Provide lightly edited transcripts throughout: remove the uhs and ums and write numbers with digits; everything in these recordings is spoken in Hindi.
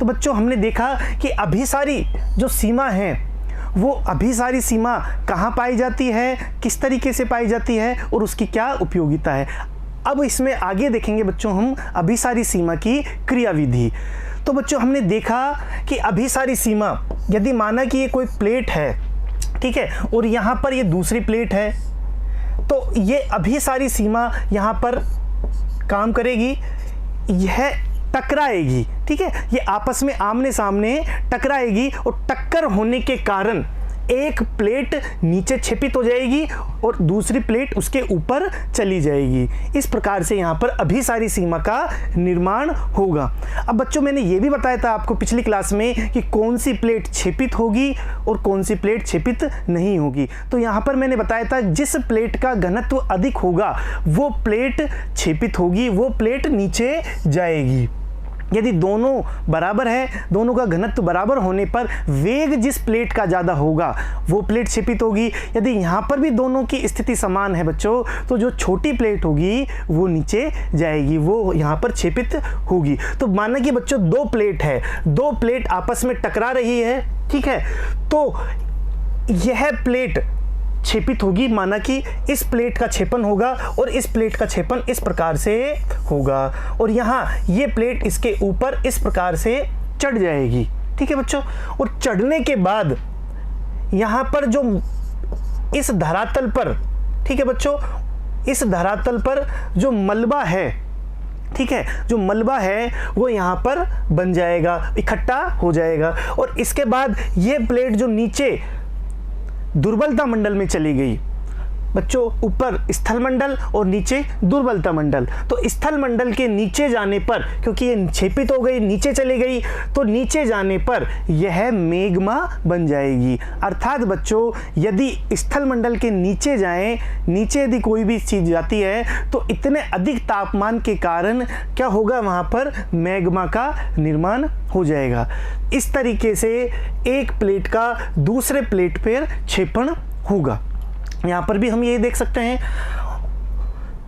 तो बच्चों हमने देखा कि अभिसारी जो सीमा है वो अभिसारी सीमा कहाँ पाई जाती है, किस तरीके से पाई जाती है और उसकी क्या उपयोगिता है। अब इसमें आगे देखेंगे बच्चों हम अभिसारी सीमा की क्रियाविधि। तो बच्चों हमने देखा कि अभिसारी सीमा, यदि माना कि ये कोई प्लेट है, ठीक है, और यहाँ पर ये दूसरी प्लेट है, तो ये अभिसारी सीमा यहाँ पर काम करेगी, यह टकराएगी, ठीक है, ये आपस में आमने सामने टकराएगी और टक्कर होने के कारण एक प्लेट नीचे क्षेपित हो जाएगी और दूसरी प्लेट उसके ऊपर चली जाएगी। इस प्रकार से यहाँ पर अभिसारी सीमा का निर्माण होगा। अब बच्चों मैंने ये भी बताया था आपको पिछली क्लास में कि कौन सी प्लेट क्षेपित होगी और कौन सी प्लेट क्षेपित नहीं होगी। तो यहाँ पर मैंने बताया था जिस प्लेट का घनत्व अधिक होगा वो प्लेट क्षेपित होगी, वो प्लेट नीचे जाएगी। यदि दोनों बराबर है, दोनों का घनत्व बराबर होने पर वेग जिस प्लेट का ज़्यादा होगा वो प्लेट क्षेपित होगी। यदि यहाँ पर भी दोनों की स्थिति समान है बच्चों, तो जो छोटी प्लेट होगी वो नीचे जाएगी, वो यहाँ पर क्षेपित होगी। तो माना कि बच्चों दो प्लेट है, दो प्लेट आपस में टकरा रही है, ठीक है, तो यह प्लेट क्षेपित होगी। माना कि इस प्लेट का क्षेपण होगा और इस प्लेट का क्षेपण इस प्रकार से होगा और यहाँ ये प्लेट इसके ऊपर इस प्रकार से चढ़ जाएगी, ठीक है बच्चों। और चढ़ने के बाद यहाँ पर जो इस धरातल पर, ठीक है बच्चों, इस धरातल पर जो मलबा है, ठीक है, जो मलबा है वो यहाँ पर बन जाएगा, इकट्ठा हो जाएगा और इसके बाद ये प्लेट जो नीचे दुर्बलता मंडल में चली गई बच्चों, ऊपर स्थल मंडल और नीचे दुर्बलता मंडल, तो स्थल मंडल के नीचे जाने पर, क्योंकि ये क्षेपित हो गई, नीचे चली गई, तो नीचे जाने पर यह मेग्मा बन जाएगी। अर्थात बच्चों यदि स्थल मंडल के नीचे जाएं, नीचे यदि कोई भी चीज़ जाती है तो इतने अधिक तापमान के कारण क्या होगा, वहाँ पर मैग्मा का निर्माण हो जाएगा। इस तरीके से एक प्लेट का दूसरे प्लेट पर क्षेपण होगा। यहाँ पर भी हम ये देख सकते हैं,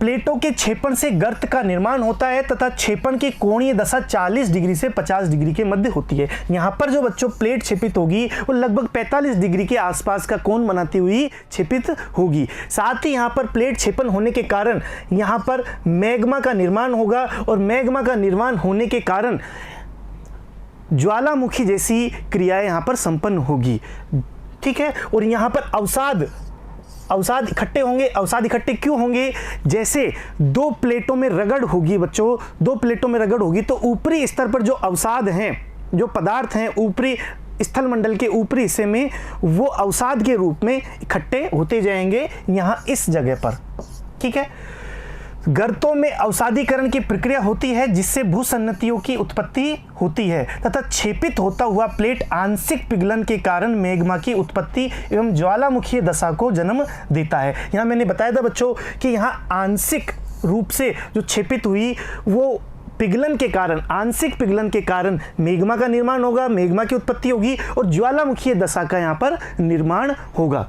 प्लेटों के क्षेपण से गर्त का निर्माण होता है तथा क्षेपण की कोणीय दशा 40 डिग्री से 50 डिग्री के मध्य होती है। यहाँ पर जो बच्चों प्लेट क्षेपित होगी वो लगभग 45 डिग्री के आसपास का कोण बनाती हुई क्षेपित होगी। साथ ही यहाँ पर प्लेट क्षेपण होने के कारण यहाँ पर मैग्मा का निर्माण होगा और मैग्मा का निर्माण होने के कारण ज्वालामुखी जैसी क्रियाएं यहाँ पर संपन्न होगी, ठीक है। और यहाँ पर अवसाद इकट्ठे होंगे। अवसाद इकट्ठे क्यों होंगे, जैसे दो प्लेटों में रगड़ होगी बच्चों, दो प्लेटों में रगड़ होगी तो ऊपरी स्तर पर जो अवसाद हैं, जो पदार्थ हैं ऊपरी स्थल मंडल के ऊपरी हिस्से में, वो अवसाद के रूप में इकट्ठे होते जाएंगे यहाँ इस जगह पर, ठीक है। गर्तों में अवसादीकरण की प्रक्रिया होती है जिससे भूसन्नतियों की उत्पत्ति होती है तथा क्षेपित होता हुआ प्लेट आंशिक पिघलन के कारण मैग्मा की उत्पत्ति एवं ज्वालामुखीय दशा को जन्म देता है। यहाँ मैंने बताया था बच्चों कि यहाँ आंशिक रूप से जो क्षेपित हुई वो पिघलन के कारण, आंशिक पिघलन के कारण मैग्मा का निर्माण होगा, मैग्मा की उत्पत्ति होगी और ज्वालामुखीय दशा का यहाँ पर निर्माण होगा।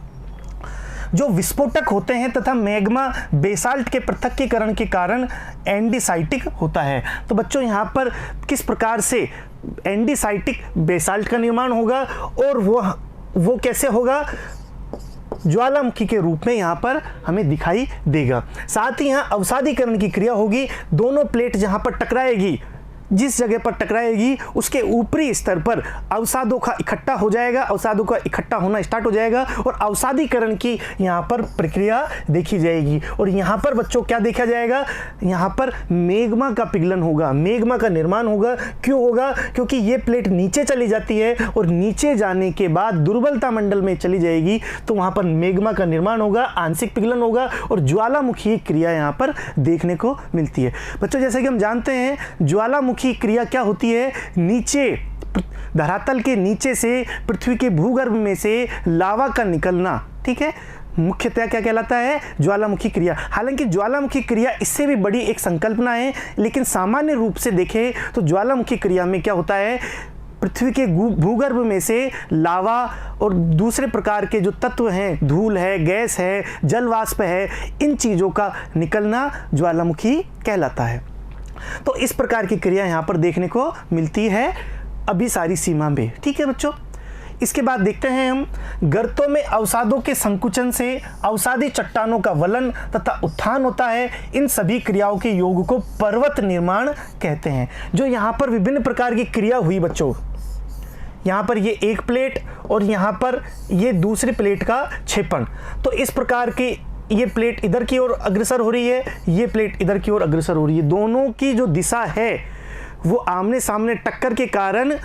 जो विस्फोटक होते हैं तथा मैग्मा बेसाल्ट के पृथक्कीकरण के कारण एंडीसाइटिक होता है। तो बच्चों यहाँ पर किस प्रकार से एंडीसाइटिक बेसाल्ट का निर्माण होगा और वो कैसे होगा, ज्वालामुखी के रूप में यहाँ पर हमें दिखाई देगा। साथ ही यहाँ अवसादीकरण की क्रिया होगी, दोनों प्लेट जहाँ पर टकराएगी, जिस जगह पर टकराएगी उसके ऊपरी स्तर पर अवसादों का इकट्ठा हो जाएगा, अवसादों का इकट्ठा होना स्टार्ट हो जाएगा और अवसादीकरण की यहाँ पर प्रक्रिया देखी जाएगी। और यहाँ पर बच्चों क्या देखा जाएगा, यहाँ पर मैग्मा का पिघलन होगा, मैग्मा का निर्माण होगा। क्यों होगा, क्योंकि ये प्लेट नीचे चली जाती है और नीचे जाने के बाद दुर्बलता मंडल में चली जाएगी तो वहाँ पर मैग्मा का निर्माण होगा, आंशिक पिघलन होगा और ज्वालामुखी क्रिया यहाँ पर देखने को मिलती है। बच्चों जैसे कि हम जानते हैं ज्वालामुखी क्रिया क्या होती है, नीचे धरातल के नीचे से पृथ्वी के भूगर्भ में से लावा का निकलना, ठीक है, मुख्यतः क्या कहलाता है, ज्वालामुखी क्रिया। हालांकि ज्वालामुखी क्रिया इससे भी बड़ी एक संकल्पना है, लेकिन सामान्य रूप से देखें तो ज्वालामुखी क्रिया में क्या होता है, पृथ्वी के भूगर्भ में से लावा और दूसरे प्रकार के जो तत्व हैं, धूल है, गैस है, जल वाष्प है, इन चीज़ों का निकलना ज्वालामुखी कहलाता है। तो इस प्रकार की क्रिया यहाँ पर देखने को मिलती है अभिसारी सीमा में। ठीक है बच्चों, इसके बाद देखते हैं हम गर्तों में अवसादों के संकुचन से अवसादी चट्टानों का वलन तथा उत्थान होता है। इन सभी क्रियाओं के योग को पर्वत निर्माण कहते हैं। जो यहाँ पर विभिन्न प्रकार की क्रिया हुई बच्चों, यहाँ पर ये एक प्लेट और यहाँ पर ये दूसरी प्लेट का क्षेपण, तो इस प्रकार की ये प्लेट इधर की ओर अग्रसर हो रही है, ये प्लेट इधर की ओर अग्रसर हो रही है। दोनों की जो दिशा है वो आमने सामने टक्कर के कारण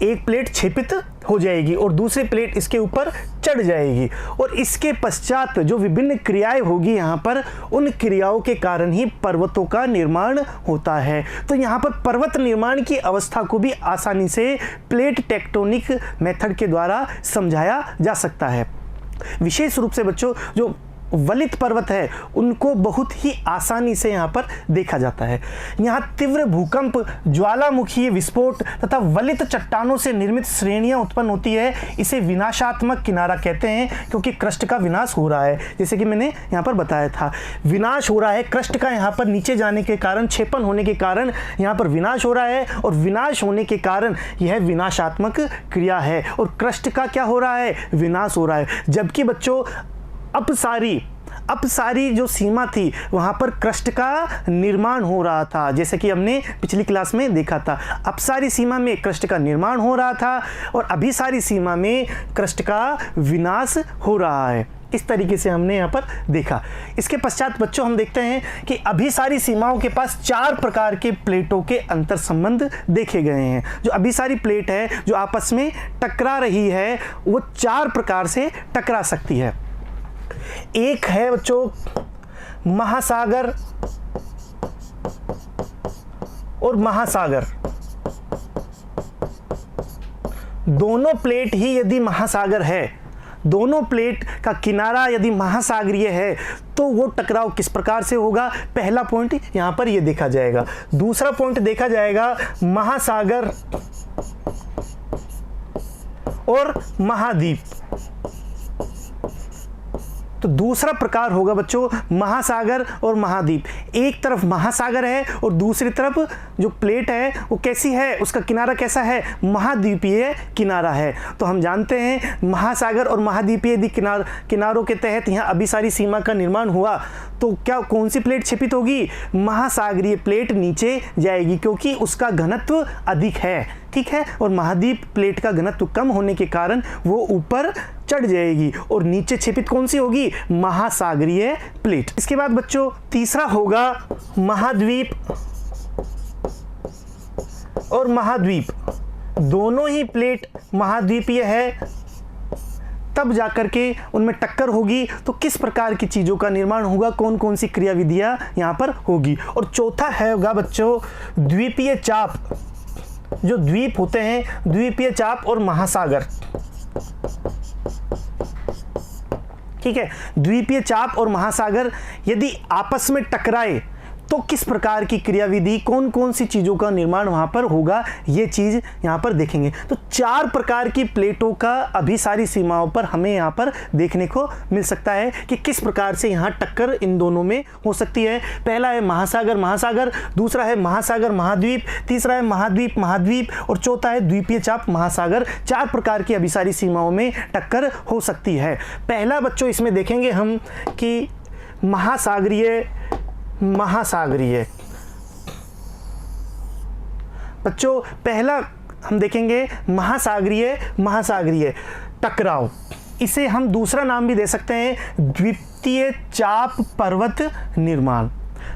एक प्लेट क्षेपित हो जाएगी और दूसरी प्लेट इसके ऊपर चढ़ जाएगी। और इसके पश्चात जो विभिन्न क्रियाएं होगी यहाँ पर, उन क्रियाओं के कारण ही पर्वतों का निर्माण होता है। तो यहाँ पर पर्वत निर्माण की अवस्था को भी आसानी से प्लेट टेक्टोनिक मेथड के द्वारा समझाया जा सकता है। विशेष रूप से बच्चों जो वलित पर्वत है उनको बहुत ही आसानी से यहाँ पर देखा जाता है। यहाँ तीव्र भूकंप, ज्वालामुखीय विस्फोट तथा वलित चट्टानों से निर्मित श्रेणियाँ उत्पन्न होती है। इसे विनाशात्मक किनारा कहते हैं क्योंकि क्रस्ट का विनाश हो रहा है। जैसे कि मैंने यहाँ पर बताया था, विनाश हो रहा है क्रस्ट का, यहाँ पर नीचे जाने के कारण, क्षेपण होने के कारण यहाँ पर विनाश हो रहा है और विनाश होने के कारण यह विनाशात्मक क्रिया है और क्रस्ट का क्या हो रहा है, विनाश हो रहा है। जबकि बच्चों अपसारी जो सीमा थी वहाँ पर क्रस्ट का निर्माण हो रहा था, जैसे कि हमने पिछली क्लास में देखा था। अपसारी सीमा में क्रस्ट का निर्माण हो रहा था और अभिसारी सीमा में क्रस्ट का विनाश हो रहा है। इस तरीके से हमने यहाँ पर देखा। इसके पश्चात बच्चों हम देखते हैं कि अभिसारी सीमाओं के पास 4 प्रकार के प्लेटों के अंतर संबंध देखे गए हैं। जो अभिसारी प्लेट है जो आपस में टकरा रही है वो 4 प्रकार से टकरा सकती है। एक है बच्चों महासागर और महासागर। दोनों प्लेट ही यदि महासागर है, दोनों प्लेट का किनारा यदि महासागरीय है तो वो टकराव किस प्रकार से होगा, पहला पॉइंट यहां पर ये देखा जाएगा। दूसरा पॉइंट देखा जाएगा महासागर और महाद्वीप। तो दूसरा प्रकार होगा बच्चों महासागर और महाद्वीप। एक तरफ महासागर है और दूसरी तरफ जो प्लेट है वो कैसी है, उसका किनारा कैसा है, महाद्वीपीय किनारा है। तो हम जानते हैं महासागर और महाद्वीपीय यदि किनारों के तहत यहाँ अभिसारी सीमा का निर्माण हुआ तो क्या कौन सी प्लेट क्षिपित होगी, महासागरीय प्लेट नीचे जाएगी क्योंकि उसका घनत्व अधिक है। ठीक है, और महाद्वीप प्लेट का घनत्व कम होने के कारण वो ऊपर चढ़ जाएगी और नीचे क्षिपित कौन सी होगी, महासागरीय प्लेट। इसके बाद बच्चों तीसरा होगा महाद्वीप और महाद्वीप। दोनों ही प्लेट महाद्वीपीय है, तब जाकर के उनमें टक्कर होगी तो किस प्रकार की चीज़ों का निर्माण होगा, कौन कौन सी क्रियाविधियाँ यहाँ पर होगी। और चौथा है होगा बच्चों द्वीपीय चाप। जो द्वीप होते हैं, द्वीपीय चाप और महासागर। ठीक है, द्वीपीय चाप और महासागर यदि आपस में टकराए तो किस प्रकार की क्रियाविधि, कौन कौन सी चीज़ों का निर्माण वहाँ पर होगा, ये चीज़ यहाँ पर देखेंगे। तो 4 प्रकार की प्लेटों का अभिसारी सीमाओं पर हमें यहाँ पर देखने को मिल सकता है कि किस प्रकार से यहाँ टक्कर इन दोनों में हो सकती है। पहला है महासागर महासागर, दूसरा है महासागर महाद्वीप, तीसरा है महाद्वीप महाद्वीप और चौथा है द्वीपीय चाप महासागर। 4 प्रकार की अभिसारी सीमाओं में टक्कर हो सकती है। पहला बच्चों इसमें देखेंगे हम कि महासागरीय बच्चों पहला हम देखेंगे महासागरीय टकराव। इसे हम दूसरा नाम भी दे सकते हैं द्वितीय चाप पर्वत निर्माण।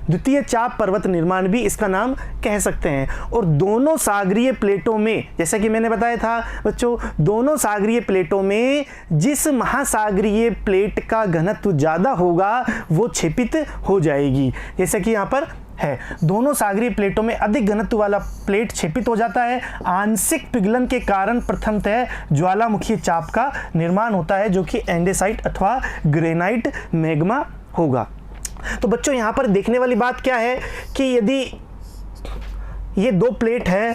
द्वितीय चाप पर्वत निर्माण भी इसका नाम कह सकते हैं। और दोनों सागरीय प्लेटों में, जैसा कि मैंने बताया था बच्चों, दोनों सागरीय प्लेटों में जिस महासागरीय प्लेट का घनत्व ज़्यादा होगा वो क्षिपित हो जाएगी। जैसा कि यहाँ पर है, दोनों सागरीय प्लेटों में अधिक घनत्व वाला प्लेट क्षिपित हो जाता है। आंशिक पिघलन के कारण प्रथमतः ज्वालामुखी चाप का निर्माण होता है जो कि एंडेसाइट अथवा ग्रेनाइट मैग्मा होगा। तो बच्चों यहाँ पर देखने वाली बात क्या है कि यदि ये 2 प्लेट है,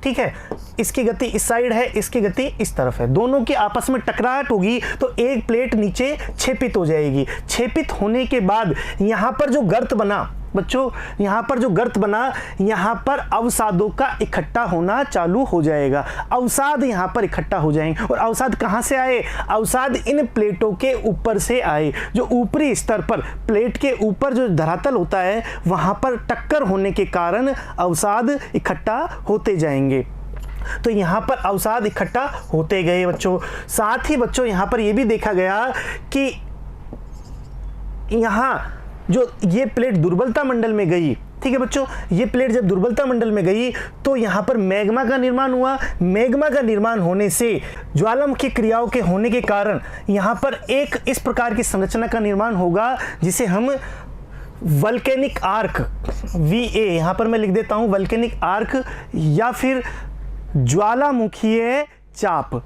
ठीक है, इसकी गति इस साइड है, इसकी गति इस तरफ है, दोनों की आपस में टकराहट होगी तो एक प्लेट नीचे क्षेपित हो जाएगी। क्षेपित होने के बाद यहाँ पर जो गर्त बना, बच्चों यहाँ पर जो गर्त बना, यहाँ पर अवसादों का इकट्ठा होना चालू हो जाएगा। अवसाद यहाँ पर इकट्ठा हो जाएंगे। और अवसाद कहाँ से आए? अवसाद इन प्लेटों के ऊपर से आए। जो ऊपरी स्तर पर प्लेट के ऊपर जो धरातल होता है वहाँ पर टक्कर होने के कारण अवसाद इकट्ठा होते जाएंगे। तो यहाँ पर अवसाद इकट्ठा होते गए बच्चों। साथ ही बच्चों यहाँ पर यह भी देखा गया कि यहाँ जो ये प्लेट दुर्बलता मंडल में गई, ठीक है बच्चों, ये प्लेट जब दुर्बलता मंडल में गई तो यहाँ पर मैग्मा का निर्माण हुआ। मैग्मा का निर्माण होने से ज्वालामुखी क्रियाओं के होने के कारण यहाँ पर एक इस प्रकार की संरचना का निर्माण होगा जिसे हम वल्केनिक आर्क, VA यहाँ पर मैं लिख देता हूँ, वल्केनिक आर्क या फिर ज्वालामुखीय चाप,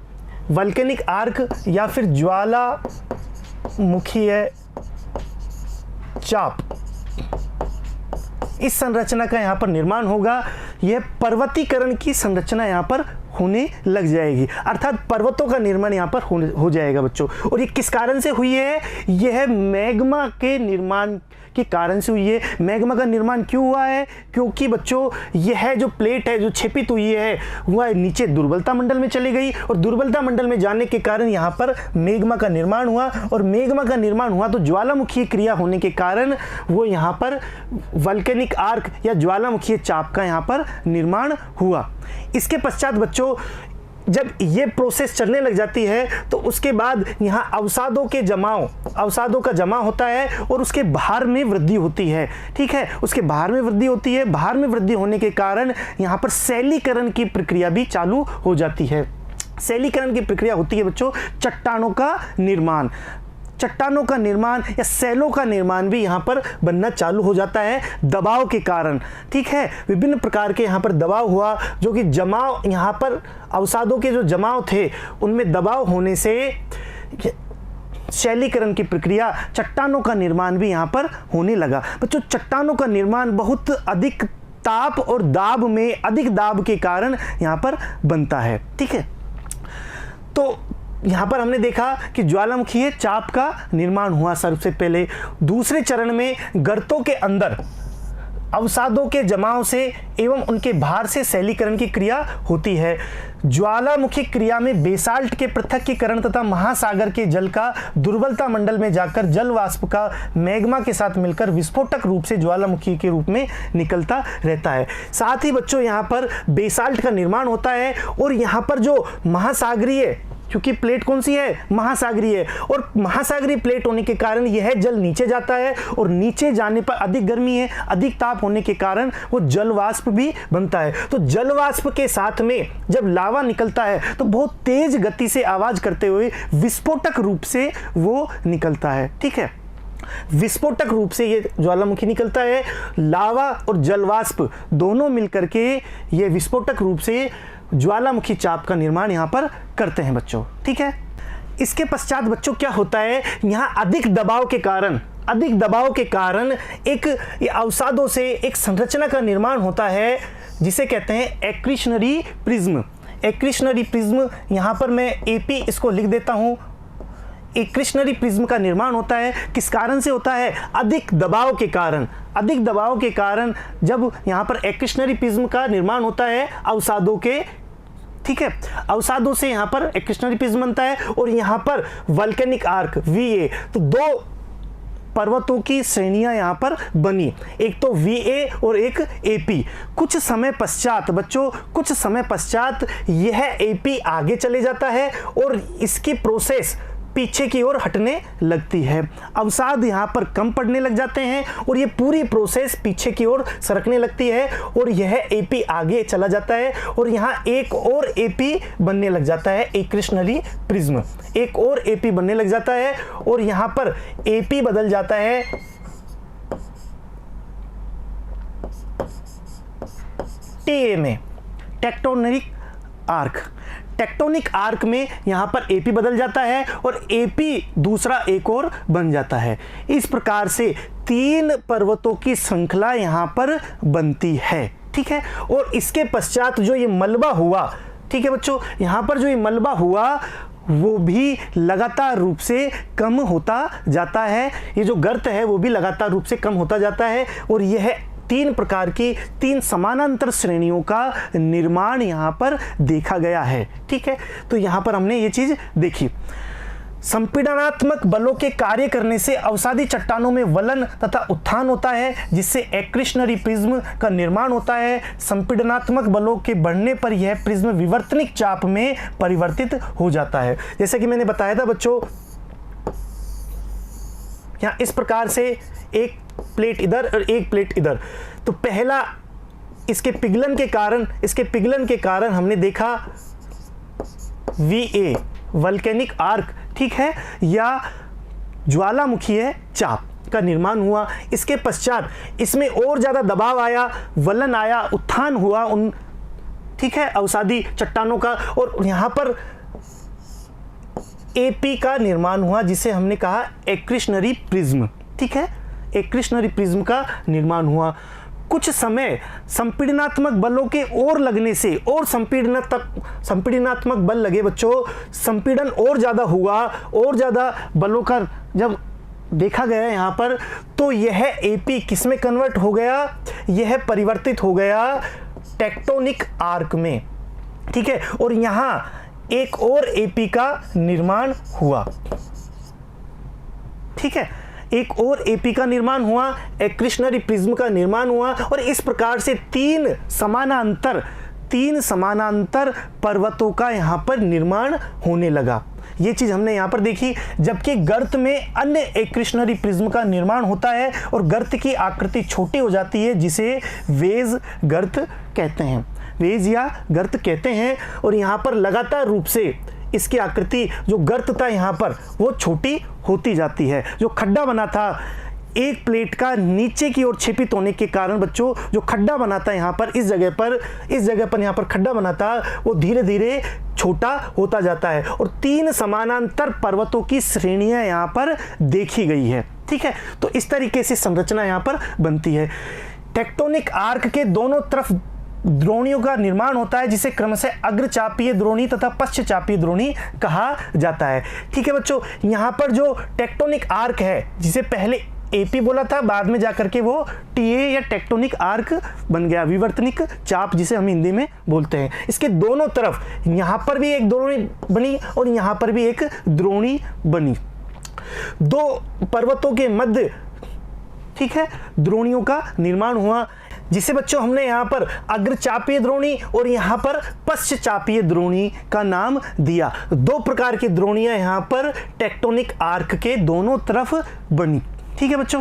वल्केनिक आर्क या फिर ज्वालामुखीय चाप, इस संरचना का यहाँ पर निर्माण होगा। यह पर्वतीकरण की संरचना यहाँ पर होने लग जाएगी, अर्थात पर्वतों का निर्माण यहाँ पर हो जाएगा बच्चों। और ये किस कारण से हुई है? यह मैग्मा के निर्माण के कारण से हुई है। मैग्मा का निर्माण क्यों हुआ है? क्योंकि बच्चों यह जो प्लेट है जो छेपित हुई है वह नीचे दुर्बलता मंडल में चली गई और दुर्बलता मंडल में जाने के कारण यहाँ पर मैग्मा का निर्माण हुआ। और मैग्मा का निर्माण हुआ तो ज्वालामुखी क्रिया होने के कारण वो यहाँ पर वल्केनिक आर्क या ज्वालामुखीय चाप का यहाँ पर निर्माण हुआ। इसके पश्चात बच्चों जब ये प्रोसेस चलने लग जाती है तो उसके बाद यहाँ अवसादों का जमाव होता है और उसके भार में वृद्धि होती है। ठीक है, उसके भार में वृद्धि होती है। भार में वृद्धि होने के कारण यहाँ पर शैलीकरण की प्रक्रिया भी चालू हो जाती है। शैलीकरण की प्रक्रिया होती है बच्चों चट्टानों का निर्माण। चट्टानों का निर्माण या सैलों का निर्माण भी यहाँ पर बनना चालू हो जाता है दबाव के कारण। ठीक है, विभिन्न प्रकार के यहाँ पर दबाव हुआ जो कि जमाव, यहाँ पर अवसादों के जो जमाव थे उनमें दबाव होने से शैलीकरण की प्रक्रिया, चट्टानों का निर्माण भी यहाँ पर होने लगा। बच्चों चट्टानों का निर्माण बहुत अधिक ताप और दाब में, अधिक दाब के कारण यहाँ पर बनता है। ठीक है, तो यहाँ पर हमने देखा कि ज्वालामुखीय चाप का निर्माण हुआ सबसे पहले। दूसरे चरण में गर्तों के अंदर अवसादों के जमाव से एवं उनके भार से शैलीकरण की क्रिया होती है। ज्वालामुखी क्रिया में बेसाल्ट के पृथक्कीकरण तथा महासागर के जल का दुर्बलता मंडल में जाकर जल वाष्प का मैग्मा के साथ मिलकर विस्फोटक रूप से ज्वालामुखी के रूप में निकलता रहता है। साथ ही बच्चों यहाँ पर बेसाल्ट का निर्माण होता है और यहाँ पर जो महासागरीय, क्योंकि प्लेट कौन सी है? महासागरीय है, और महासागरीय प्लेट होने के कारण यह जल नीचे जाता है और नीचे जाने पर अधिक गर्मी है, अधिक ताप होने के कारण वो जल वाष्प भी बनता है। तो जल वाष्प के साथ में जब लावा निकलता है तो बहुत तेज गति से आवाज करते हुए विस्फोटक रूप से वो निकलता है। ठीक है, विस्फोटक रूप से ये ज्वालामुखी निकलता है। लावा और जल वाष्प दोनों मिलकर के ये विस्फोटक रूप से ज्वालामुखी चाप का निर्माण यहाँ पर करते हैं बच्चों। ठीक है, इसके पश्चात बच्चों क्या होता है? यहाँ अधिक दबाव के कारण एक अवसादों से एक संरचना का निर्माण होता है जिसे कहते हैं एक्रिशनरी प्रिज्म। एक्रिशनरी प्रिज्म, यहाँ पर मैं AP इसको लिख देता हूँ। एक्रिशनरी प्रिज्म का निर्माण होता है, किस कारण से होता है? अधिक दबाव के कारण। अधिक दबाव के कारण जब यहाँ पर एक्रिशनरी प्रिज्म का निर्माण होता है अवसादों के, ठीक है, अवसादों से यहाँ पर एक्रिशनरी प्रिज्म बनता है और यहाँ पर वल्केनिक आर्क VA, तो दो पर्वतों की श्रेणियां यहाँ पर बनी, एक तो VA और एक AP। कुछ समय पश्चात बच्चों, कुछ समय पश्चात यह AP आगे चले जाता है और इसकी प्रोसेस पीछे की ओर हटने लगती है। अवसाद यहाँ पर कम पड़ने लग जाते हैं और ये पूरी प्रोसेस पीछे की ओर सरकने लगती है और यह AP आगे चला जाता है और यहाँ एक और AP बनने लग जाता है। एक्रिशनरी प्रिज्म एक और AP बनने लग जाता है और यहाँ पर AP बदल जाता है TA में, टेक्टोनिक आर्क। टेक्टोनिक आर्क में यहाँ पर AP बदल जाता है और AP दूसरा एक और बन जाता है। इस प्रकार से 3 पर्वतों की श्रृंखला यहाँ पर बनती है। ठीक है, और इसके पश्चात जो ये मलबा हुआ, ठीक है बच्चों, यहाँ पर जो ये मलबा हुआ वो भी लगातार रूप से कम होता जाता है। ये जो गर्त है वो भी लगातार रूप से कम होता जाता है और यह 3 प्रकार की 3 समानांतर श्रेणियों का निर्माण यहाँ पर देखा गया है। ठीक है, तो यहाँ पर हमने ये चीज़ देखी। संपीड़नात्मक बलों के कार्य करने से अवसादी चट्टानों में वलन तथा उत्थान होता है, जिससे एक्रिशनरी प्रिज्म का निर्माण होता है। संपीड़नात्मक बलों के बढ़ने पर यह प्रिज्म विवर्तनिक चाप में परिवर्तित हो जाता है। जैसे कि मैंने बताया था बच्चों, यहाँ इस प्रकार से एक प्लेट इधर और एक प्लेट इधर, तो पहला इसके पिघलन के कारण हमने देखा VA वल्केनिक आर्क, ठीक है, या ज्वालामुखीय चाप का निर्माण हुआ। इसके पश्चात इसमें और ज़्यादा दबाव आया, वलन आया, उत्थान हुआ उन, ठीक है, अवसादी चट्टानों का, और यहाँ पर AP का निर्माण हुआ, जिसे हमने कहा एक्रिशनरी प्रिज्म। ठीक है, एक्रिशनरी प्रिज्म का निर्माण हुआ। कुछ समय संपीड़नात्मक बलों के और लगने से, और संपीड़नात्मक बल लगे बच्चों, संपीड़न और ज़्यादा हुआ, और ज़्यादा बलों का जब देखा गया यहाँ पर, तो यह AP किस में कन्वर्ट हो गया? यह परिवर्तित हो गया टेक्टोनिक आर्क में। ठीक है, और यहाँ एक और AP का निर्माण हुआ। ठीक है, एक और AP का निर्माण हुआ, एक्रिशनरी प्रिज्म का निर्माण हुआ, और इस प्रकार से 3 समानांतर पर्वतों का यहाँ पर निर्माण होने लगा। ये चीज़ हमने यहाँ पर देखी। जबकि गर्त में अन्य एक्रिशनरी प्रिज्म का निर्माण होता है और गर्त की आकृति छोटी हो जाती है, जिसे वेज गर्त कहते हैं, वेज या गर्त कहते हैं। और यहाँ पर लगातार रूप से इसकी आकृति जो गर्त था यहाँ पर वो छोटी होती जाती है। जो खड्डा बना था एक प्लेट का नीचे की ओर छेपित होने के कारण बच्चों, जो खड्डा बना था यहाँ पर, इस जगह पर यहाँ पर खड्डा बना था, वो धीरे धीरे छोटा होता जाता है और 3 समानांतर पर्वतों की श्रेणियाँ यहाँ पर देखी गई है। ठीक है, तो इस तरीके से संरचना यहाँ पर बनती है। टेक्टोनिक आर्क के दोनों तरफ द्रोणियों का निर्माण होता है, जिसे क्रमशः अग्रचापीय द्रोणी तथा पश्चचापीय द्रोणी कहा जाता है। ठीक है बच्चों, यहाँ पर जो टेक्टोनिक आर्क है, जिसे पहले AP बोला था, बाद में जाकर के वो TA या टेक्टोनिक आर्क बन गया, विवर्तनिक चाप जिसे हम हिंदी में बोलते हैं। इसके दोनों तरफ यहाँ पर भी एक द्रोणी बनी और यहाँ पर भी एक द्रोणी बनी। 2 पर्वतों के मध्य, ठीक है, द्रोणियों का निर्माण हुआ, जिसे बच्चों हमने यहाँ पर अग्रचापीय द्रोणी और यहाँ पर पश्चचापीय द्रोणी का नाम दिया। 2 प्रकार की द्रोणियाँ यहाँ पर टेक्टोनिक आर्क के दोनों तरफ बनी। ठीक है बच्चों,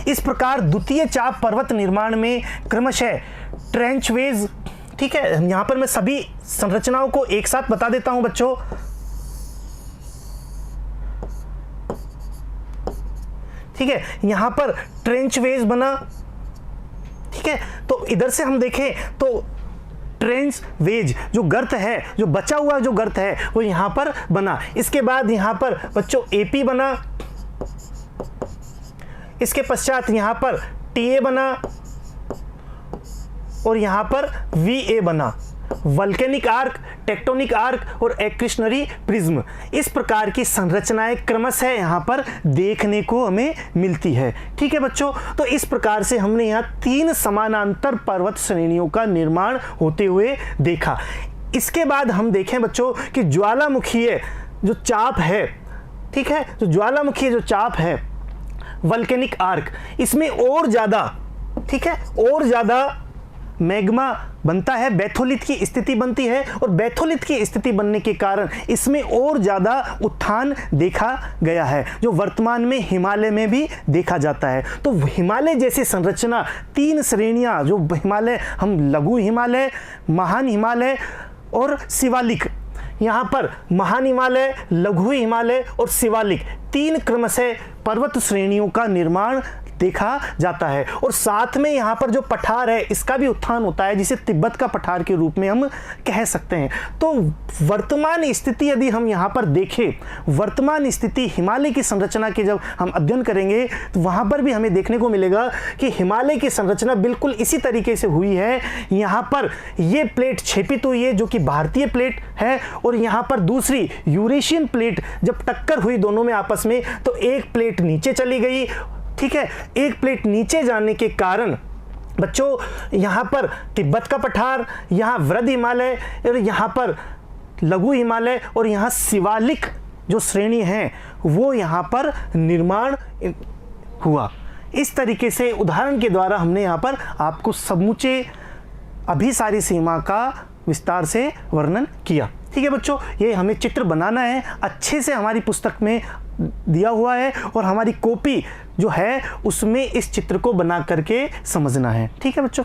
इस प्रकार द्वितीय चाप पर्वत निर्माण में क्रमशः ट्रेंच वेज, ठीक है, यहाँ पर मैं सभी संरचनाओं को एक साथ बता देता हूँ बच्चों। ठीक है, यहाँ पर ट्रेंच वेज बना। ठीक है, तो इधर से हम देखें तो ट्रेंच वेज जो गर्त है, जो बचा हुआ जो गर्त है, वो यहाँ पर बना। इसके बाद यहाँ पर बच्चों AP बना, इसके पश्चात यहाँ पर TA बना और यहाँ पर VA बना। वल्केनिक आर्क, टेक्टोनिक आर्क और एक्रिशनरी प्रिज्म, इस प्रकार की संरचनाएं क्रमशः यहाँ पर देखने को हमें मिलती है। ठीक है बच्चों, तो इस प्रकार से हमने यहाँ 3 समानांतर पर्वत श्रेणियों का निर्माण होते हुए देखा। इसके बाद हम देखें बच्चों कि ज्वालामुखीय जो चाप है, ठीक है, जो ज्वालामुखीय जो चाप है वल्केनिक आर्क, इसमें और ज़्यादा, ठीक है, और ज़्यादा मैग्मा बनता है, बैथोलिथ की स्थिति बनती है और बैथोलिथ की स्थिति बनने के कारण इसमें और ज़्यादा उत्थान देखा गया है, जो वर्तमान में हिमालय में भी देखा जाता है। तो हिमालय जैसी संरचना 3 श्रेणियाँ, जो हिमालय हम लघु हिमालय, महान हिमालय और शिवालिक, यहाँ पर महान हिमालय, लघु हिमालय और शिवालिक 3 क्रमशः पर्वत श्रेणियों का निर्माण देखा जाता है। और साथ में यहाँ पर जो पठार है इसका भी उत्थान होता है, जिसे तिब्बत का पठार के रूप में हम कह सकते हैं। तो वर्तमान स्थिति यदि हम यहाँ पर देखें, वर्तमान स्थिति हिमालय की संरचना के जब हम अध्ययन करेंगे तो वहाँ पर भी हमें देखने को मिलेगा कि हिमालय की संरचना बिल्कुल इसी तरीके से हुई है। यहाँ पर ये प्लेट छेपित हुई है जो कि भारतीय प्लेट है, और यहाँ पर दूसरी यूरेशियन प्लेट जब टक्कर हुई दोनों में आपस में तो एक प्लेट नीचे चली गई। ठीक है, एक प्लेट नीचे जाने के कारण बच्चों यहाँ पर तिब्बत का पठार, यहाँ वृद्ध हिमालय और यहाँ पर लघु हिमालय और यहाँ शिवालिक जो श्रेणी है वो यहाँ पर निर्माण हुआ। इस तरीके से उदाहरण के द्वारा हमने यहाँ पर आपको समूचे अभिसारी सीमा का विस्तार से वर्णन किया। ठीक है बच्चों, ये हमें चित्र बनाना है, अच्छे से हमारी पुस्तक में दिया हुआ है और हमारी कॉपी जो है उसमें इस चित्र को बना करके समझना है। ठीक है बच्चों,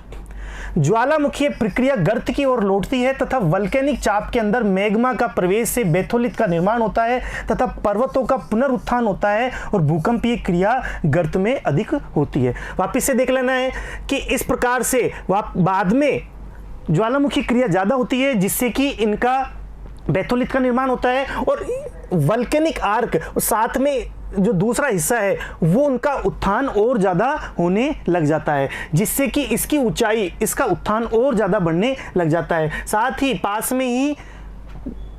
ज्वालामुखीय प्रक्रिया गर्त की ओर लौटती है तथा वल्केनिक चाप के अंदर मैग्मा का प्रवेश से बेथोलित का निर्माण होता है तथा पर्वतों का पुनरुत्थान होता है और भूकंपीय क्रिया गर्त में अधिक होती है। वापिस से देख लेना है कि इस प्रकार से बाद में ज्वालामुखी क्रिया ज़्यादा होती है जिससे कि इनका बेथोलित का निर्माण होता है और वल्केनिक आर्क साथ में जो दूसरा हिस्सा है वो उनका उत्थान और ज़्यादा होने लग जाता है, जिससे कि इसकी ऊंचाई, इसका उत्थान और ज़्यादा बढ़ने लग जाता है। साथ ही पास में ही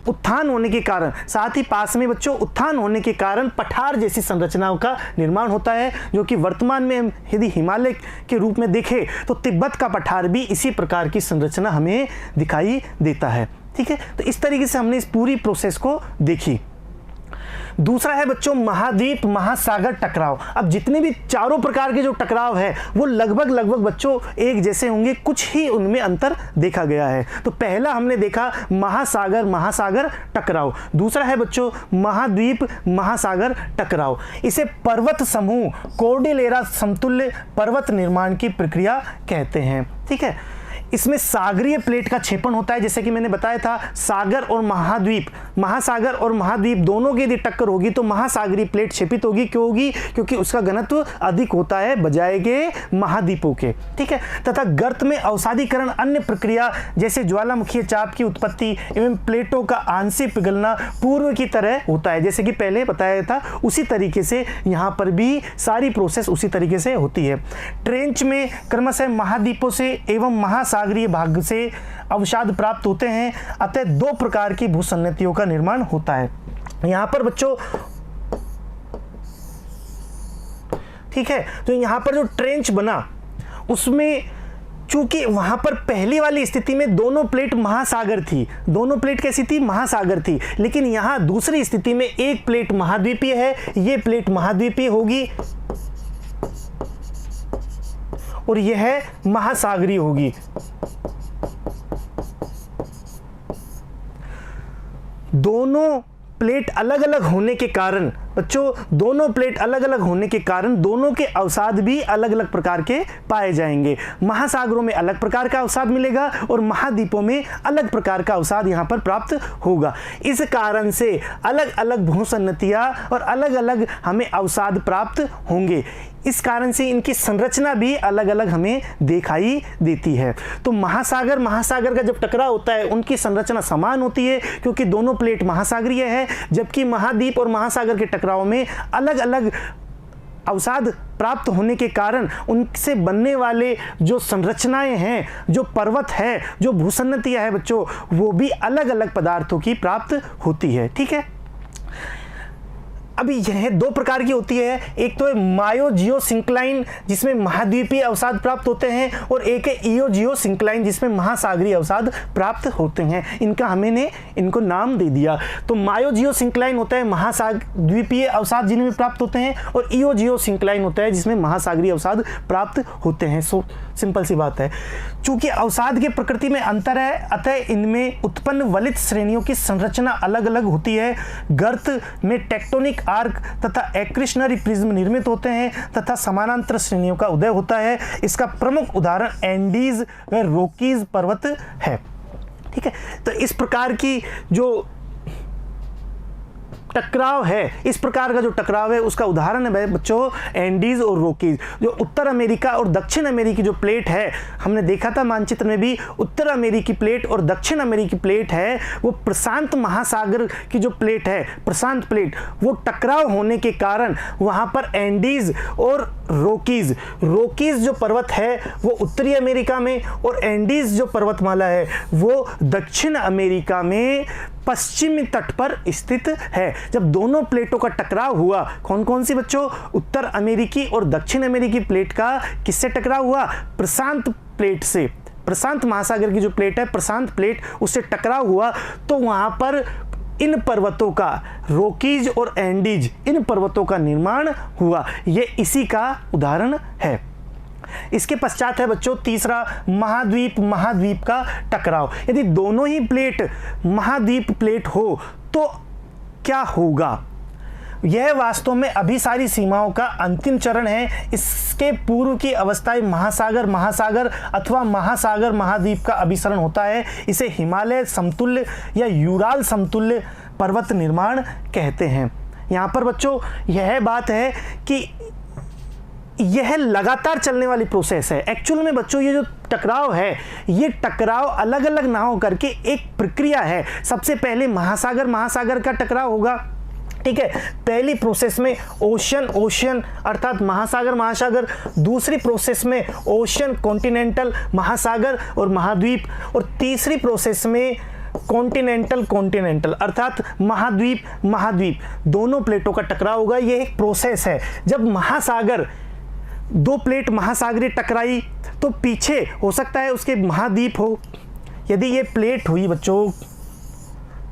उत्थान होने के कारण, साथ ही पास में बच्चों उत्थान होने के कारण पठार जैसी संरचनाओं का निर्माण होता है, जो कि वर्तमान में यदि हिमालय के रूप में देखें तो तिब्बत का पठार भी इसी प्रकार की संरचना हमें दिखाई देता है। ठीक है, तो इस तरीके से हमने इस पूरी प्रोसेस को देखी। दूसरा है बच्चों महाद्वीप महासागर टकराव। अब जितने भी चारों प्रकार के जो टकराव है वो लगभग बच्चों एक जैसे होंगे, कुछ ही उनमें अंतर देखा गया है। तो पहला हमने देखा महासागर टकराव, दूसरा है बच्चों महाद्वीप महासागर टकराव। इसे पर्वत समूह कॉर्डिलेरा समतुल्य पर्वत निर्माण की प्रक्रिया कहते हैं। ठीक है, इसमें सागरीय प्लेट का क्षेपण होता है, जैसे कि मैंने बताया था सागर और महाद्वीप, महासागर और महाद्वीप दोनों की यदि टक्कर होगी तो महासागरीय प्लेट क्षेपित होगी। क्यों होगी? क्योंकि उसका घनत्व अधिक होता है बजाय के महाद्वीपों के। ठीक है, तथा गर्त में अवसादीकरण अन्य प्रक्रिया जैसे ज्वालामुखीय चाप की उत्पत्ति एवं प्लेटों का आंशिक पिघलना पूर्व की तरह होता है, जैसे कि पहले बताया था उसी तरीके से यहाँ पर भी सारी प्रोसेस उसी तरीके से होती है। ट्रेंच में क्रमशः महाद्वीपों से एवं महासागरीय भाग से अवसाद प्राप्त होते हैं, अतः दो प्रकार की भूसन्नतियों का निर्माण होता है। यहाँ पर बच्चों ठीक है, तो यहाँ पर जो ट्रेंच बना उसमें चूंकि वहां पर पहली वाली स्थिति में दोनों प्लेट महासागर थी, दोनों प्लेट कैसी थी? महासागर थी। लेकिन यहाँ दूसरी स्थिति में एक प्लेट महाद्वीपीय है, ये प्लेट महाद्वीपीय होगी और यह महासागरीय होगी। दोनों प्लेट अलग अलग होने के कारण बच्चों, दोनों प्लेट अलग अलग होने के कारण दोनों के अवसाद भी अलग अलग प्रकार के पाए जाएंगे। महासागरों में अलग प्रकार का अवसाद मिलेगा और महाद्वीपों में अलग प्रकार का अवसाद यहाँ पर प्राप्त होगा। इस कारण से अलग अलग भूसन्नतियाँ और अलग अलग हमें अवसाद प्राप्त होंगे। इस कारण से इनकी संरचना भी अलग अलग हमें दिखाई देती है। तो महासागर का जब टकराव होता है उनकी संरचना समान होती है क्योंकि दोनों प्लेट महासागरीय है, जबकि महाद्वीप और महासागर के टकराव में अलग अलग अवसाद प्राप्त होने के कारण उनसे बनने वाले जो संरचनाएं हैं, जो पर्वत है, जो भूसन्नतियां है बच्चों, वो भी अलग अलग पदार्थों की प्राप्त होती है। ठीक है, अभी यह दो प्रकार की होती है, एक तो है मायोजियोसिंक्लाइन जिसमें महाद्वीपीय अवसाद प्राप्त होते हैं और एक है इयोजियोसिंक्लाइन जिसमें महासागरीय अवसाद प्राप्त होते हैं। इनको नाम दे दिया। तो मायोजियोसिंक्लाइन होता है महाद्वीपीय अवसाद जिनमें प्राप्त होते हैं और इयोजियोसिंक्लाइन होता है जिसमें महासागरीय अवसाद प्राप्त होते हैं। सो सिंपल सी बात है, चूंकि अवसाद की प्रकृति में अंतर है अतः इनमें उत्पन्न वलित श्रेणियों की संरचना अलग अलग होती है। गर्त में टेक्टोनिक आर्क तथा एक्रिशनरी प्रिज्म निर्मित होते हैं तथा समानांतर श्रेणियों का उदय होता है। इसका प्रमुख उदाहरण एंडीज व रॉकीज पर्वत है। ठीक है, तो इस प्रकार की जो टकराव है, इस प्रकार का जो टकराव है उसका उदाहरण है बच्चों एंडीज और रॉकीज। जो उत्तर अमेरिका और दक्षिण अमेरिकी जो प्लेट है, हमने देखा था मानचित्र में भी, उत्तर अमेरिकी प्लेट और दक्षिण अमेरिकी प्लेट है वो प्रशांत महासागर की जो प्लेट है, प्रशांत प्लेट, वो टकराव होने के कारण वहां पर एंडीज और रॉकीज जो पर्वत है वो उत्तरी अमेरिका में और एंडीज जो पर्वतमाला है वो दक्षिण अमेरिका में पश्चिमी तट पर स्थित है। जब दोनों प्लेटों का टकराव हुआ, कौन कौन सी बच्चों, उत्तर अमेरिकी और दक्षिण अमेरिकी प्लेट का किससे टकराव हुआ, प्रशांत प्लेट से, प्रशांत महासागर की जो प्लेट है प्रशांत प्लेट, उससे टकराव हुआ, तो वहां पर इन पर्वतों का, रॉकीज और एंडीज, इन पर्वतों का निर्माण हुआ। ये इसी का उदाहरण है। इसके पश्चात है बच्चों तीसरा महाद्वीप का टकराव। यदि दोनों ही प्लेट महाद्वीप प्लेट हो तो क्या होगा? यह वास्तव में अभिसारी सीमाओं का अंतिम चरण है। इसके पूर्व की अवस्थाएं महासागर अथवा महासागर महाद्वीप का अभिसरण होता है। इसे हिमालय समतुल्य या यूराल समतुल्य पर्वत निर्माण कहते हैं। यहाँ पर बच्चों यह बात है कि यह लगातार चलने वाली प्रोसेस है। एक्चुअल में बच्चों ये जो टकराव है, ये टकराव अलग अलग ना हो करके एक प्रक्रिया है। सबसे पहले महासागर का टकराव होगा, ठीक है, पहली प्रोसेस में ओशन अर्थात महासागर, दूसरी प्रोसेस में ओशन कॉन्टिनेंटल महासागर और महाद्वीप, और तीसरी प्रोसेस में कॉन्टिनेंटल अर्थात महाद्वीप, दोनों प्लेटों का टकराव होगा। यह एक प्रोसेस है। जब दो प्लेट महासागरीय टकराई तो पीछे हो सकता है उसके महाद्वीप हो। यदि ये प्लेट हुई बच्चों,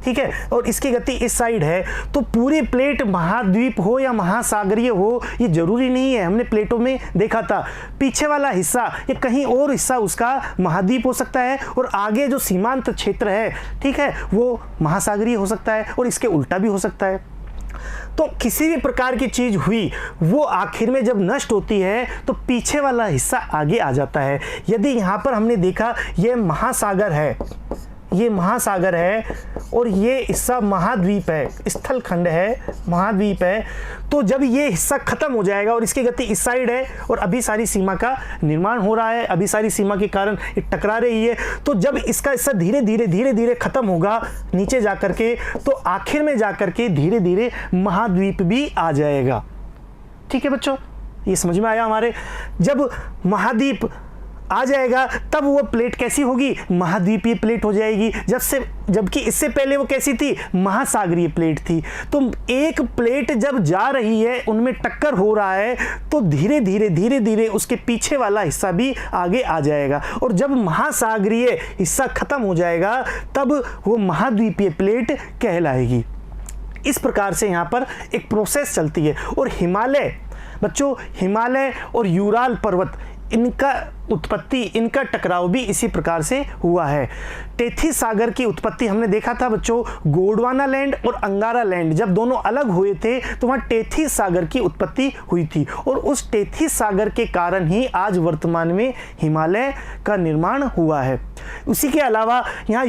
ठीक है, और इसकी गति इस साइड है, तो पूरी प्लेट महाद्वीप हो या महासागरीय हो ये जरूरी नहीं है। हमने प्लेटों में देखा था पीछे वाला हिस्सा या कहीं और हिस्सा उसका महाद्वीप हो सकता है और आगे जो सीमांत क्षेत्र है, ठीक है, वो महासागरीय हो सकता है और इसके उल्टा भी हो सकता है। तो किसी भी प्रकार की चीज हुई वो आखिर में जब नष्ट होती है तो पीछे वाला हिस्सा आगे आ जाता है। यदि यहाँ पर हमने देखा ये महासागर है और ये हिस्सा महाद्वीप है, स्थल खंड है, महाद्वीप है, तो जब ये हिस्सा खत्म हो जाएगा और इसकी गति इस साइड है और अभिसारी सीमा का निर्माण हो रहा है, अभिसारी सीमा के कारण ये टकरा रही है, तो जब इसका हिस्सा धीरे धीरे खत्म होगा नीचे जाकर के, तो आखिर में जाकर के धीरे धीरे महाद्वीप भी आ जाएगा। ठीक है बच्चों, ये समझ में आया हमारे। जब महाद्वीप आ जाएगा तब वो प्लेट कैसी होगी, महाद्वीपीय प्लेट हो जाएगी। जबकि इससे पहले वो कैसी थी, महासागरीय प्लेट थी। तो एक प्लेट जब जा रही है, उनमें टक्कर हो रहा है, तो धीरे धीरे उसके पीछे वाला हिस्सा भी आगे आ जाएगा और जब महासागरीय हिस्सा खत्म हो जाएगा तब वो महाद्वीपीय प्लेट कहलाएगी। इस प्रकार से यहाँ पर एक प्रोसेस चलती है। और हिमालय बच्चों, हिमालय और यूराल पर्वत, इनका टकराव भी इसी प्रकार से हुआ है। टेथी सागर की उत्पत्ति हमने देखा था बच्चों, गोंडवाना लैंड और अंगारा लैंड जब दोनों अलग हुए थे तो वहाँ टेथी सागर की उत्पत्ति हुई थी और उस टेथी सागर के कारण ही आज वर्तमान में हिमालय का निर्माण हुआ है। उसी के अलावा यहाँ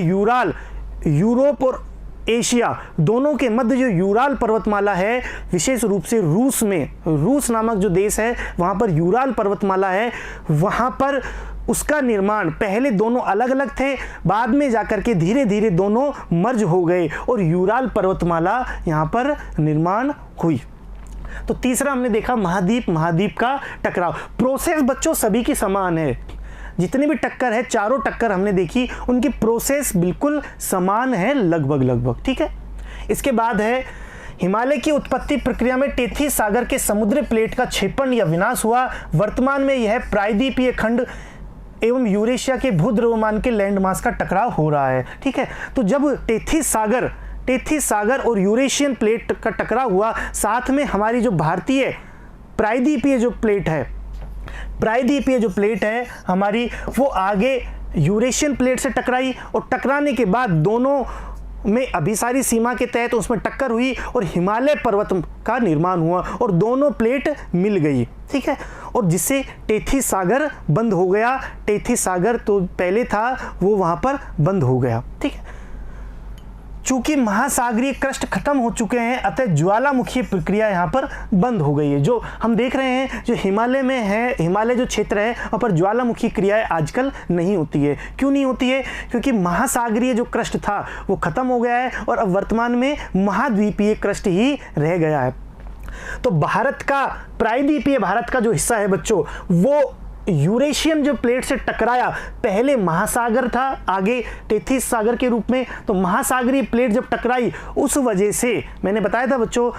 यूरोप और एशिया दोनों के मध्य जो यूराल पर्वतमाला है, विशेष रूप से रूस नामक जो देश है वहाँ पर यूराल पर्वतमाला है, वहाँ पर उसका निर्माण, पहले दोनों अलग अलग थे, बाद में जाकर के धीरे धीरे दोनों मर्ज हो गए और यूराल पर्वतमाला यहाँ पर निर्माण हुई। तो तीसरा हमने देखा महाद्वीप का टकराव। प्रोसेस बच्चों सभी की समान है, जितनी भी टक्कर है, चारों टक्कर हमने देखी, उनकी प्रोसेस बिल्कुल समान है लगभग। ठीक है। इसके बाद है हिमालय की उत्पत्ति प्रक्रिया में टेथी सागर के समुद्री प्लेट का क्षेपण या विनाश हुआ। वर्तमान में यह प्रायद्वीपीय खंड एवं यूरेशिया के भूद्रव्यमान के लैंडमास का टकराव हो रहा है। ठीक है। तो जब टेथी सागर और यूरेशियन प्लेट का टकराव हुआ, साथ में हमारी जो भारतीय प्रायद्वीपीय जो प्लेट है हमारी, वो आगे यूरेशियन प्लेट से टकराई और टकराने के बाद दोनों में अभिसारी सीमा के तहत उसमें टक्कर हुई और हिमालय पर्वत का निर्माण हुआ और दोनों प्लेट मिल गई। ठीक है। और जिससे टेथी सागर बंद हो गया। टेथी सागर तो पहले था, वो वहां पर बंद हो गया। ठीक है। चूंकि महासागरीय क्रस्ट खत्म हो चुके हैं, अतः ज्वालामुखी प्रक्रिया यहाँ पर बंद हो गई है। जो हम देख रहे हैं, जो हिमालय में है, हिमालय जो क्षेत्र है वहाँ पर ज्वालामुखी क्रियाएं आजकल नहीं होती है। क्यों नहीं होती है? क्योंकि महासागरीय जो क्रस्ट था वो खत्म हो गया है और अब वर्तमान में महाद्वीपीय क्रस्ट ही रह गया है। तो भारत का प्रायद्वीपीय भारत का जो हिस्सा है बच्चों, वो यूरेशियन जो प्लेट से टकराया, पहले महासागर था, आगे टेथिस सागर के रूप में। तो महासागरीय प्लेट जब टकराई, उस वजह से मैंने बताया था बच्चों,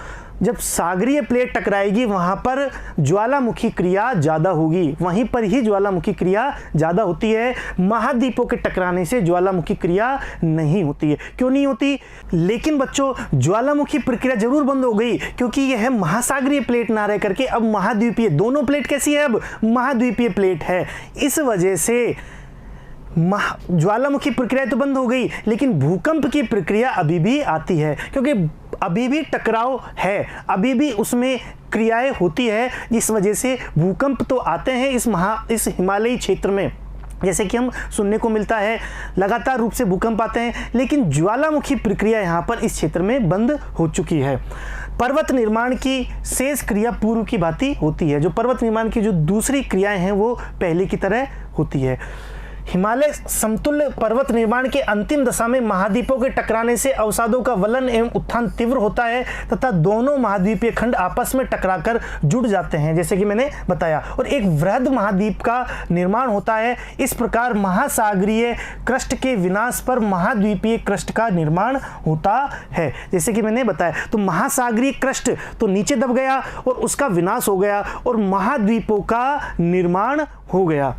जब सागरीय प्लेट टकराएगी वहां पर ज्वालामुखी क्रिया ज़्यादा होगी, वहीं पर ही ज्वालामुखी क्रिया ज़्यादा होती है। महाद्वीपों के टकराने से ज्वालामुखी क्रिया नहीं होती है। क्यों नहीं होती? लेकिन बच्चों ज्वालामुखी प्रक्रिया जरूर बंद हो गई, क्योंकि यह महासागरीय प्लेट ना रह करके अब महाद्वीपीय, दोनों प्लेट कैसी है? अब महाद्वीपीय प्लेट है। इस वजह से ज्वालामुखी प्रक्रिया तो बंद हो गई, लेकिन भूकंप की प्रक्रिया अभी भी आती है, क्योंकि अभी भी टकराव है, अभी भी उसमें क्रियाएं होती है। इस वजह से भूकंप तो आते हैं इस हिमालयी क्षेत्र में, जैसे कि हम सुनने को मिलता है, लगातार रूप से भूकंप आते हैं, लेकिन ज्वालामुखी प्रक्रिया यहाँ पर इस क्षेत्र में बंद हो चुकी है। पर्वत निर्माण की शेष क्रिया पूर्व की भांति होती है। जो पर्वत निर्माण की जो दूसरी क्रियाएं हैं वो पहले की तरह होती है। हिमालय समतुल्य पर्वत निर्माण के अंतिम दशा में महाद्वीपों के टकराने से अवसादों का वलन एवं उत्थान तीव्र होता है तथा दोनों महाद्वीपीय खंड आपस में टकराकर जुड़ जाते हैं, जैसे कि मैंने बताया, और एक वृहद महाद्वीप का निर्माण होता है। इस प्रकार महासागरीय क्रस्ट के विनाश पर महाद्वीपीय क्रस्ट का निर्माण होता है, जैसे कि मैंने बताया। तो महासागरीय क्रस्ट तो नीचे दब गया और उसका विनाश हो गया और महाद्वीपों का निर्माण हो गया।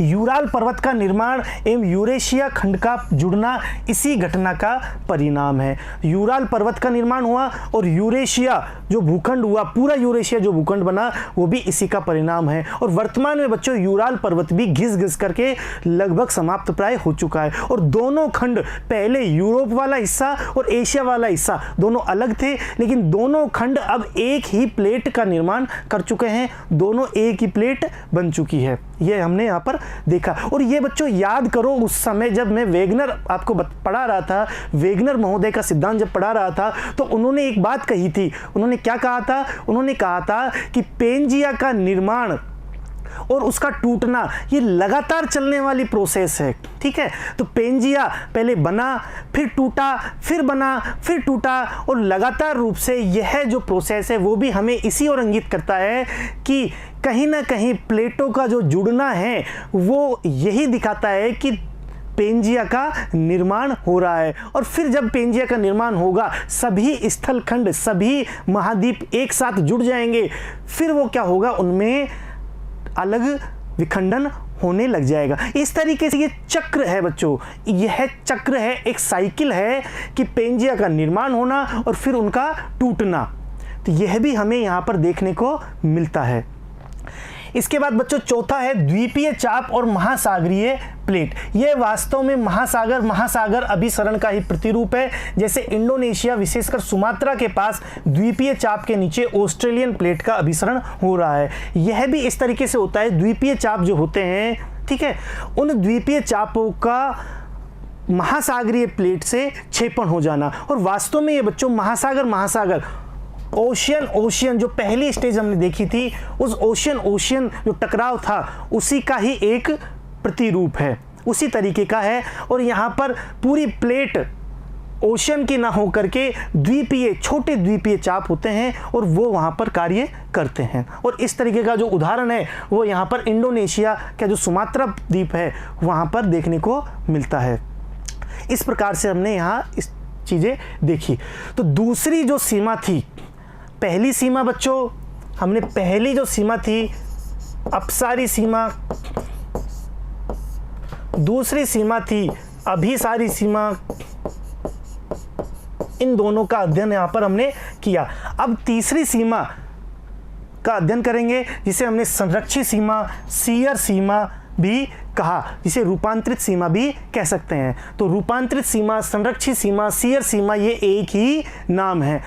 यूराल पर्वत का निर्माण एवं यूरेशिया खंड का जुड़ना इसी घटना का परिणाम है। यूराल पर्वत का निर्माण हुआ और यूरेशिया जो भूखंड हुआ, पूरा यूरेशिया जो भूखंड बना, वो भी इसी का परिणाम है। और वर्तमान में बच्चों यूराल पर्वत भी घिस घिस करके लगभग समाप्त प्राय हो चुका है। और दोनों खंड, पहले यूरोप वाला हिस्सा और एशिया वाला हिस्सा, दोनों अलग थे, लेकिन दोनों खंड अब एक ही प्लेट का निर्माण कर चुके हैं, दोनों एक ही प्लेट बन चुकी है। ये हमने यहाँ पर देखा। और ये बच्चों याद करो, उस समय जब मैं वेगनर आपको पढ़ा रहा था, वेगनर महोदय का सिद्धांत जब पढ़ा रहा था, तो उन्होंने एक बात कही थी। उन्होंने क्या कहा था? उन्होंने कहा था कि पेंजिया का निर्माण और उसका टूटना ये लगातार चलने वाली प्रोसेस है। ठीक है, तो पेंजिया पहले बना, फिर टूटा, फिर बना, फिर टूटा, और लगातार रूप से यह जो प्रोसेस है वो भी हमें इसी ओर इंगित करता है कि कहीं ना कहीं प्लेटों का जो जुड़ना है वो यही दिखाता है कि पेंजिया का निर्माण हो रहा है। और फिर जब पेंजिया का निर्माण होगा, सभी स्थलखंड, सभी महाद्वीप एक साथ जुड़ जाएंगे, फिर वो क्या होगा, उनमें अलग विखंडन होने लग जाएगा। इस तरीके से ये चक्र है बच्चों, यह चक्र है, एक साइकिल है कि पेंजिया का निर्माण होना और फिर उनका टूटना। तो यह भी हमें यहाँ पर देखने को मिलता है। इसके बाद बच्चों चौथा है द्वीपीय चाप और महासागरीय प्लेट। यह वास्तव में महासागर अभिसरण का ही प्रतिरूप है। जैसे इंडोनेशिया, विशेषकर सुमात्रा के पास द्वीपीय चाप के नीचे ऑस्ट्रेलियन प्लेट का अभिसरण हो रहा है। यह भी इस तरीके से होता है। द्वीपीय चाप जो होते हैं, ठीक है, उन द्वीपीय चापों का महासागरीय प्लेट से क्षेपण हो जाना। और वास्तव में ये बच्चों महासागर ओशियन जो पहली स्टेज हमने देखी थी, उस ओशियन जो टकराव था उसी का ही एक प्रतिरूप है, उसी तरीके का है। और यहाँ पर पूरी प्लेट ओशियन की ना हो करके छोटे द्वीपीय चाप होते हैं और वो वहाँ पर कार्य करते हैं। और इस तरीके का जो उदाहरण है वो यहाँ पर इंडोनेशिया का जो सुमात्रा द्वीप है वहाँ पर देखने को मिलता है। इस प्रकार से हमने यहाँ इस चीज़ें देखी। तो दूसरी जो सीमा थी, पहली सीमा बच्चों, हमने पहली जो सीमा थी अपसारी सीमा, दूसरी सीमा थी अभिसारी सीमा, इन दोनों का अध्ययन यहां पर हमने किया। अब तीसरी सीमा का अध्ययन करेंगे जिसे हमने संरक्षित सीमा, सीयर सीमा भी कहा, जिसे रूपांतरित सीमा भी कह सकते हैं। तो रूपांतरित सीमा, संरक्षित सीमा, सीयर सीमा, ये एक ही नाम है।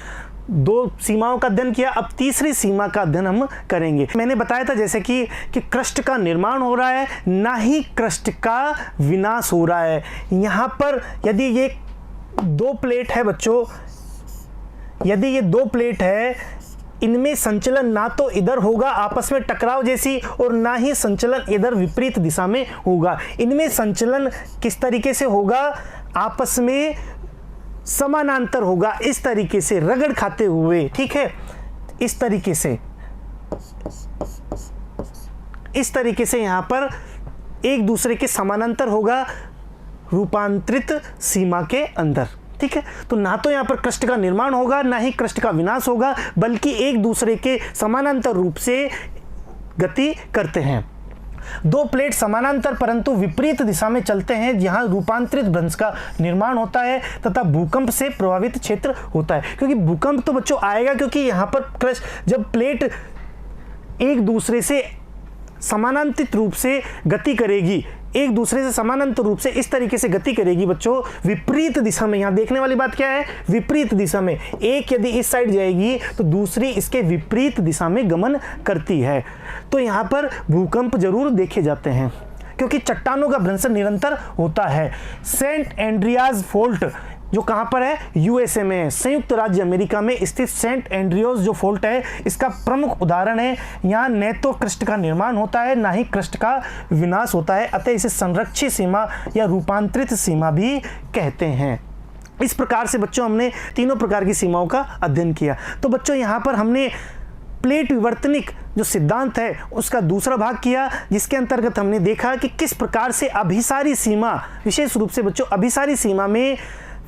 दो सीमाओं का अध्ययन किया, अब तीसरी सीमा का अध्ययन हम करेंगे। मैंने बताया था जैसे कि क्रस्ट का निर्माण हो रहा है, ना ही क्रस्ट का विनाश हो रहा है। यहाँ पर यदि ये दो प्लेट है बच्चों, यदि ये दो प्लेट है, इनमें संचलन ना तो इधर होगा आपस में टकराव जैसी, और ना ही संचलन इधर विपरीत दिशा में होगा। इनमें संचलन किस तरीके से होगा? आपस में समानांतर होगा, इस तरीके से रगड़ खाते हुए, ठीक है, इस तरीके से यहां पर एक दूसरे के समानांतर होगा रूपांतरित सीमा के अंदर, ठीक है। तो ना तो यहां पर क्रस्ट का निर्माण होगा, ना ही क्रस्ट का विनाश होगा, बल्कि एक दूसरे के समानांतर रूप से गति करते हैं। दो प्लेट समानांतर परंतु विपरीत दिशा में चलते हैं, जहां रूपांतरित भ्रंश का निर्माण होता है तथा भूकंप से प्रभावित क्षेत्र होता है। क्योंकि भूकंप तो बच्चों आएगा, क्योंकि यहां पर क्रस्ट जब प्लेट एक दूसरे से समानांतर रूप से गति करेगी, एक दूसरे से समानांतर रूप से इस तरीके से गति करेगी बच्चों, विपरीत दिशा में। यहां देखने वाली बात क्या है? विपरीत दिशा में। एक यदि इस साइड जाएगी तो दूसरी इसके विपरीत दिशा में गमन करती है। तो यहां पर भूकंप जरूर देखे जाते हैं, क्योंकि चट्टानों का भ्रंशन निरंतर होता है। सेंट एंड्रियाज फोल्ट जो कहां पर है? यूएसए में है, संयुक्त राज्य अमेरिका में स्थित सेंट एंड्रियोज जो फोल्ट है, इसका प्रमुख उदाहरण है। यहाँ न तो क्रस्ट का निर्माण होता है, ना ही क्रस्ट का विनाश होता है, अतः इसे संरक्षित सीमा या रूपांतरित सीमा भी कहते हैं। इस प्रकार से बच्चों हमने तीनों प्रकार की सीमाओं का अध्ययन किया। तो बच्चों यहाँ पर हमने प्लेट विवर्तनिक जो सिद्धांत है उसका दूसरा भाग किया, जिसके अंतर्गत हमने देखा कि किस प्रकार से अभिसारी सीमा, विशेष रूप से बच्चों अभिसारी सीमा में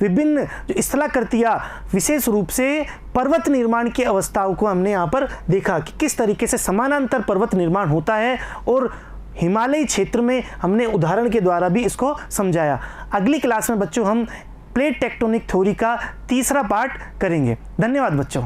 विभिन्न जो स्थलाकृतियां, विशेष रूप से पर्वत निर्माण की अवस्थाओं को हमने यहाँ पर देखा कि किस तरीके से समानांतर पर्वत निर्माण होता है, और हिमालयी क्षेत्र में हमने उदाहरण के द्वारा भी इसको समझाया। अगली क्लास में बच्चों हम प्लेट टेक्टोनिक थ्योरी का तीसरा पार्ट करेंगे। धन्यवाद बच्चों।